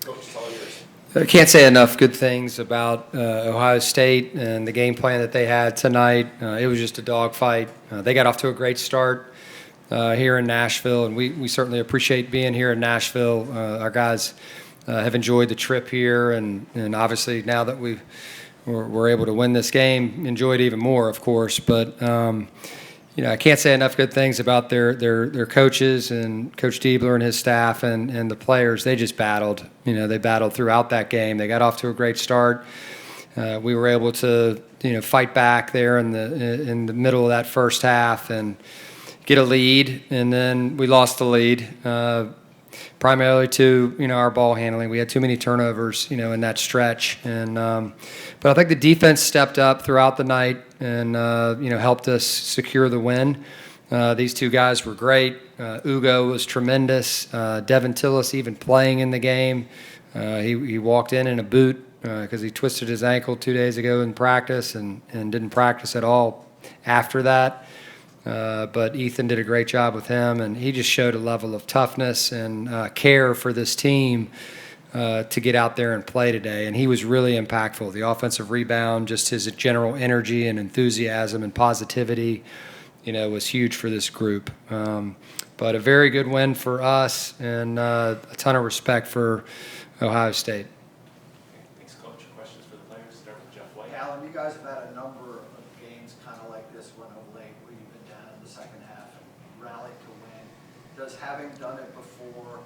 Coach, it's all yours. I can't say enough good things about Ohio State and the game plan that they had tonight. It was just a dogfight. They got off to a great start here in Nashville, and we certainly appreciate being here in Nashville. Our guys have enjoyed the trip here, and obviously now that we're able to win this game, enjoy it even more, of course. But I can't say enough good things about their coaches and Coach Diebler and his staff and the players. They just battled. They battled throughout that game. They got off to a great start. We were able to fight back there in the middle of that first half and get a lead, and then we lost the lead. Primarily to our ball handling. We had too many turnovers in that stretch, and but I think the defense stepped up throughout the night and helped us secure the win. These two guys were great. Ugo was tremendous. Devin Tillis even playing in the game. He walked in a boot because he twisted his ankle 2 days ago in practice and didn't practice at all after that. But Ethan did a great job with him, and he just showed a level of toughness and care for this team to get out there and play today. And he was really impactful. The offensive rebound, just his general energy and enthusiasm and positivity, was huge for this group. But a very good win for us, and a ton of respect for Ohio State. Thanks, Coach. Questions for the players? Start with Jeff White. Alan, you guys have had a number of games kind of like this one of late where you've been down in the second half and rallied to win. Does having done it before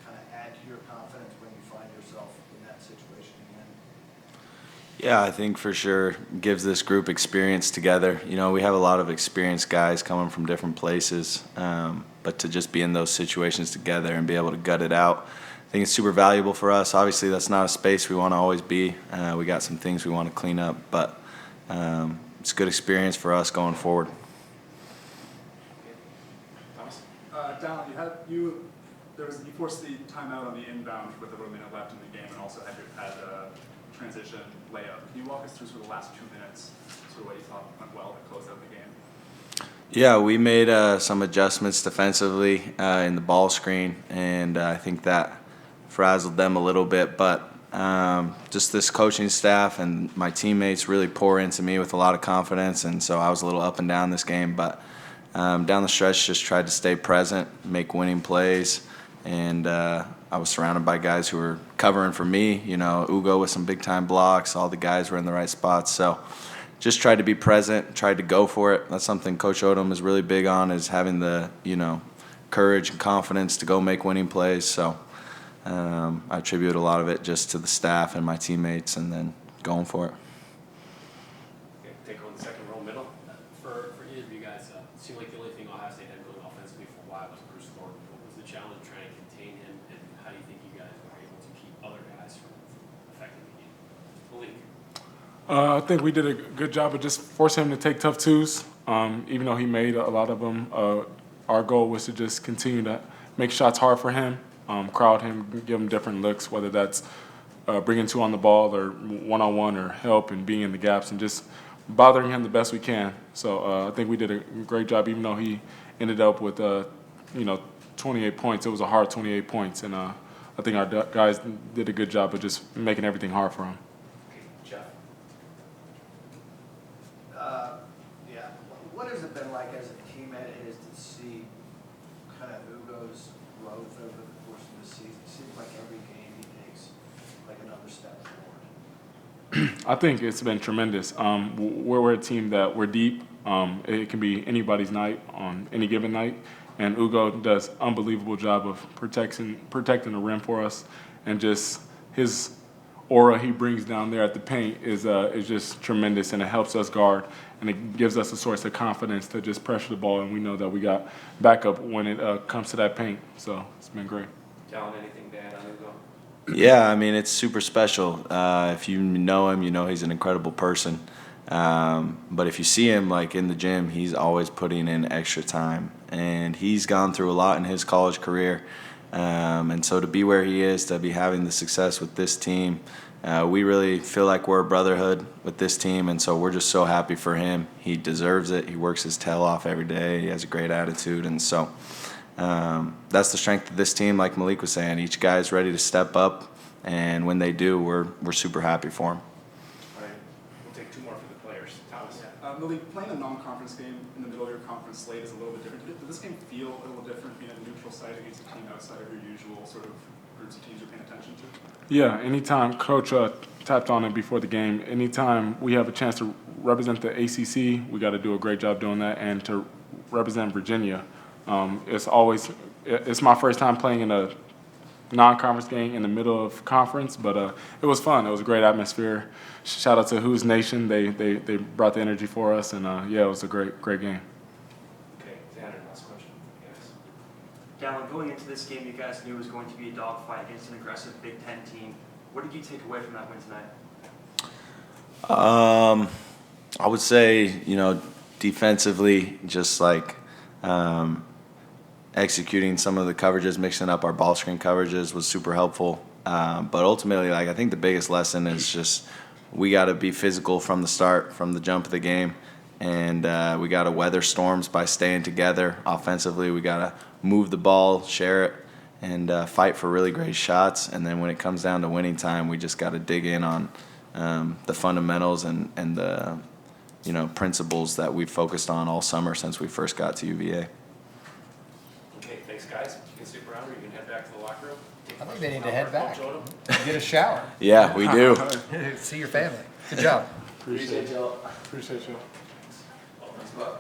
kind of add to your confidence when you find yourself in that situation again? Yeah, I think for sure gives this group experience together. We have a lot of experienced guys coming from different places, but to just be in those situations together and be able to gut it out, I think it's super valuable for us. Obviously, that's not a space we want to always be. We got some things we want to clean up, but it's a good experience for us going forward. Thomas? Dallin, you forced the timeout on the inbound with about a minute left in the game, and also had a transition layup. Can you walk us through sort of the last 2 minutes, sort of what you thought went well to close out the game? Yeah, we made some adjustments defensively in the ball screen, and I think that frazzled them a little bit. But just this coaching staff and my teammates really pour into me with a lot of confidence, and so I was a little up and down this game. But down the stretch, just tried to stay present, make winning plays, and I was surrounded by guys who were covering for me. Ugo with some big-time blocks. All the guys were in the right spots. So just tried to be present, tried to go for it. That's something Coach Odom is really big on, is having the, courage and confidence to go make winning plays. So I attribute a lot of it just to the staff and my teammates and then going for it. Okay, take on the second row middle. For either of you guys, it seemed like the only thing Ohio State had going offensively for a while was Bruce Thornton. What was the challenge trying to contain him, and how do you think you guys were able to keep other guys from affecting the game? Malik? I think we did a good job of just forcing him to take tough twos, even though he made a lot of them. Our goal was to just continue to make shots hard for him, crowd him, give him different looks, whether that's bringing two on the ball or one-on-one or help and being in the gaps and just bothering him the best we can. So I think we did a great job, even though he ended up with 28 points. It was a hard 28 points, and I think our guys did a good job of just making everything hard for him. Okay, Jeff? Yeah. What has it been like as a teammate of his to see kind of Ugo's growth over the course of the season? It seems like every game he takes like another step forward. I think it's been tremendous. We're a team that we're deep. It can be anybody's night on any given night, and Ugo does an unbelievable job of protecting the rim for us, and just his aura he brings down there at the paint is just tremendous, and it helps us guard, and it gives us a source of confidence to just pressure the ball, and we know that we got backup when it comes to that paint. So it's been great. Dallin, anything to add on Ugo? Yeah, I mean, it's super special. If you know him, you know he's an incredible person. But if you see him like in the gym, he's always putting in extra time, and he's gone through a lot in his college career. And so to be where he is, to be having the success with this team, we really feel like we're a brotherhood with this team, and so we're just so happy for him. He deserves it. He works his tail off every day. He has a great attitude, and so that's the strength of this team. Like Malik was saying, each guy's ready to step up And when they do, we're super happy for them. All right, we'll take two more for the players. Thomas. Millie, playing a non-conference game in the middle of your conference slate is a little bit different. Did this game feel a little different being a neutral site against a team outside of your usual sort of groups of teams you're paying attention to? Yeah, anytime Coach tapped on it before the game, anytime we have a chance to represent the ACC, we got to do a great job doing that, and to represent Virginia. It's my first time playing in a non-conference game in the middle of conference, but it was fun. It was a great atmosphere. Shout out to Who's Nation. They brought the energy for us, and yeah, it was a great game. Okay, Tanner, last question. Yes. Gallon, going into this game, you guys knew it was going to be a dogfight against an aggressive Big Ten team. What did you take away from that win tonight? I would say, defensively, just like executing some of the coverages, mixing up our ball screen coverages was super helpful. But ultimately, I think the biggest lesson is just we got to be physical from the start, from the jump of the game, and we got to weather storms by staying together. Offensively, we got to move the ball, share it, and fight for really great shots. And then when it comes down to winning time, we just got to dig in on the fundamentals and the principles that we've focused on all summer since we first got to UVA. Okay, thanks, guys. You can stick around, or you can head back to the locker room. I think they need to head back. Jordan. Get a shower. Yeah, we do. See your family. Good job. Appreciate you. Appreciate you. All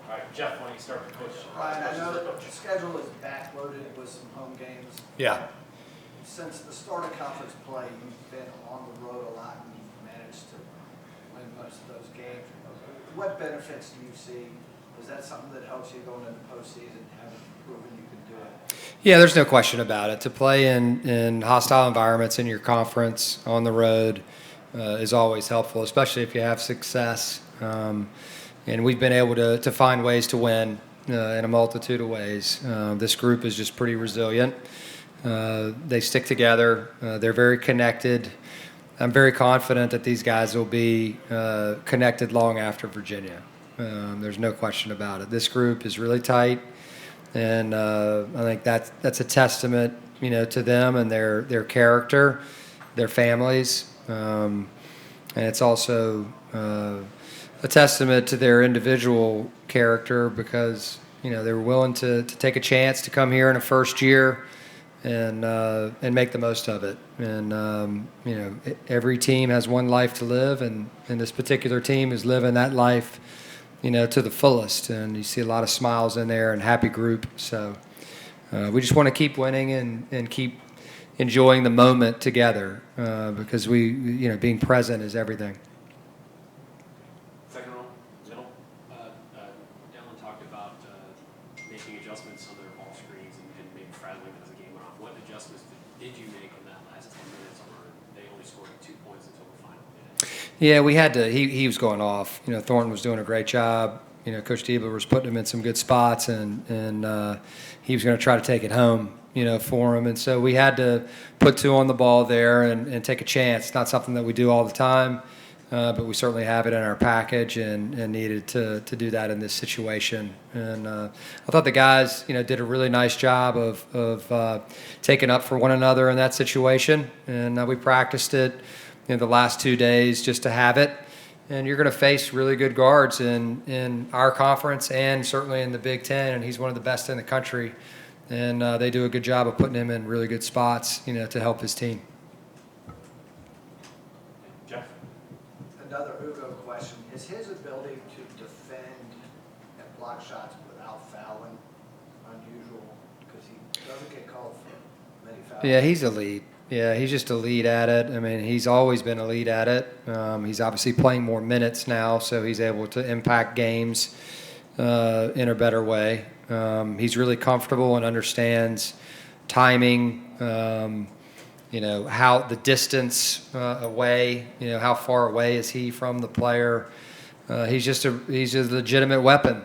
right, Jeff, why don't you start with Coach? Ryan, I know the schedule is backloaded with some home games. Yeah. Since the start of conference play, you've been on the road a lot and you've managed to win most of those games. What benefits do you see? Is that something that helps you going into postseason, having proven you can do it? Yeah, there's no question about it. To play in hostile environments in your conference on the road is always helpful, especially if you have success. And we've been able to find ways to win in a multitude of ways. This group is just pretty resilient. They stick together. They're very connected. I'm very confident that these guys will be connected long after Virginia. There's no question about it. This group is really tight, and I think that's a testament, to them and their character, their families, and it's also a testament to their individual character because they were willing to take a chance to come here in a first year and make the most of it. And every team has one life to live, and this particular team is living that life to the fullest, and you see a lot of smiles in there and happy group. So we just want to keep winning and keep enjoying the moment together because being present is everything. Second row, middle. Dylan talked about making adjustments on their ball screens and maybe frazzling as the game went on. What adjustments did you make in that last 10 minutes, or they only scored 2 points until the final minute? Yeah, we had to. He was going off. Thornton was doing a great job. Coach Diebler was putting him in some good spots, and he was going to try to take it home, for him. And so we had to put 2 on the ball there and take a chance. Not something that we do all the time, but we certainly have it in our package and needed to do that in this situation. And I thought the guys, did a really nice job of taking up for one another in that situation. And we practiced it the last 2 days just to have it. And you're going to face really good guards in our conference and certainly in the Big Ten, and he's one of the best in the country. And they do a good job of putting him in really good spots, to help his team. Jeff? Another Ugo question. Is his ability to defend and block shots without fouling unusual? Because he doesn't get called for many fouls. Yeah, he's elite. Yeah, he's just elite at it. I mean, he's always been elite at it. He's obviously playing more minutes now, so he's able to impact games in a better way. He's really comfortable and understands timing, how the distance away, how far away is he from the player. He's just a legitimate weapon,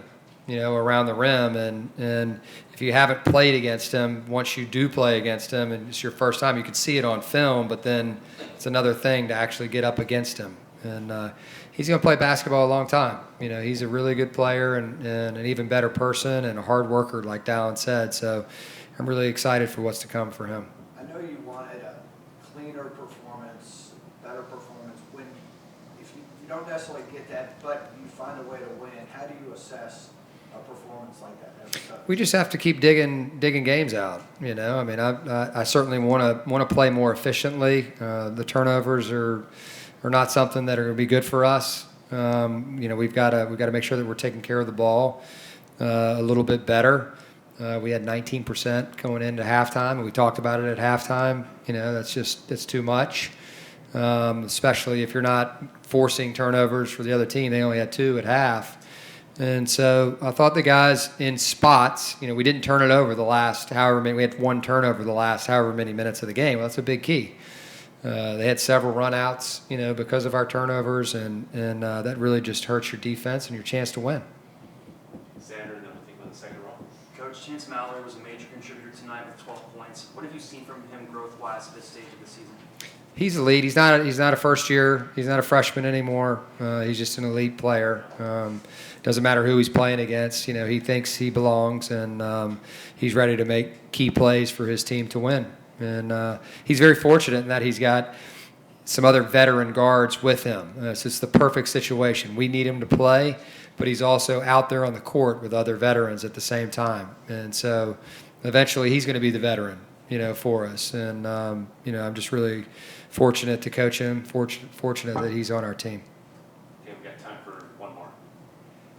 around the rim. And if you haven't played against him, once you do play against him and it's your first time, you can see it on film, but then it's another thing to actually get up against him. And he's going to play basketball a long time. He's a really good player and an even better person and a hard worker, like Dallin said. So I'm really excited for what's to come for him. I know you wanted a cleaner performance, better performance. When, if you don't necessarily get that, but you find a way to win, how do you assess a performance like that every time? We just have to keep digging games out. You know, I mean, I certainly want to play more efficiently. The turnovers are not something that are going to be good for us. You know, we've got to make sure that we're taking care of the ball a little bit better. We had 19% going into halftime, and we talked about it at halftime. You know, that's too much, especially if you're not forcing turnovers for the other team. They only had 2 at half. And so I thought the guys in spots, you know, we didn't turn it over the last however many. We had 1 turnover the last however many minutes of the game. Well, that's a big key. They had several runouts, you know, because of our turnovers, and that really just hurts your defense and your chance to win. Xander, and then we'll think about the second row. Coach, Chance Mallory was a major contributor tonight with 12 points. What have you seen from him growth-wise at this stage of the season? He's elite. He's not a first year. He's not a freshman anymore. He's just an elite player. Doesn't matter who he's playing against. You know, he thinks he belongs, and he's ready to make key plays for his team to win. And he's very fortunate in that he's got some other veteran guards with him. So it's the perfect situation. We need him to play, but he's also out there on the court with other veterans at the same time. And so eventually he's going to be the veteran, you know, for us. And, you know, I'm just really fortunate to coach him, fortunate that he's on our team. Okay, we've got time for one more.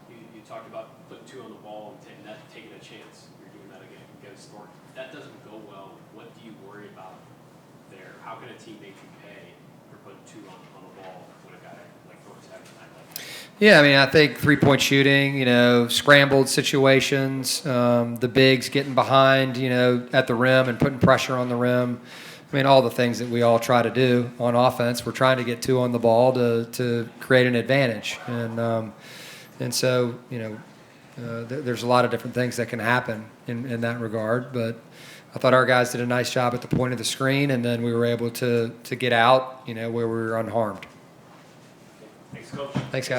You talked about putting 2 on the ball and taking a chance. You're doing that against Thornton. If that doesn't go well, what do you worry about there? How can a team make you pay for putting 2 on the ball when a guy like Thornton's having a night like that? Yeah, I mean, I think three-point shooting, you know, scrambled situations, the bigs getting behind, you know, at the rim and putting pressure on the rim. I mean, all the things that we all try to do on offense. We're trying to get 2 on the ball to create an advantage. And so, you know, there's a lot of different things that can happen in that regard. But I thought our guys did a nice job at the point of the screen, and then we were able to get out, you know, where we were unharmed. Thanks, Coach. Thanks, guys.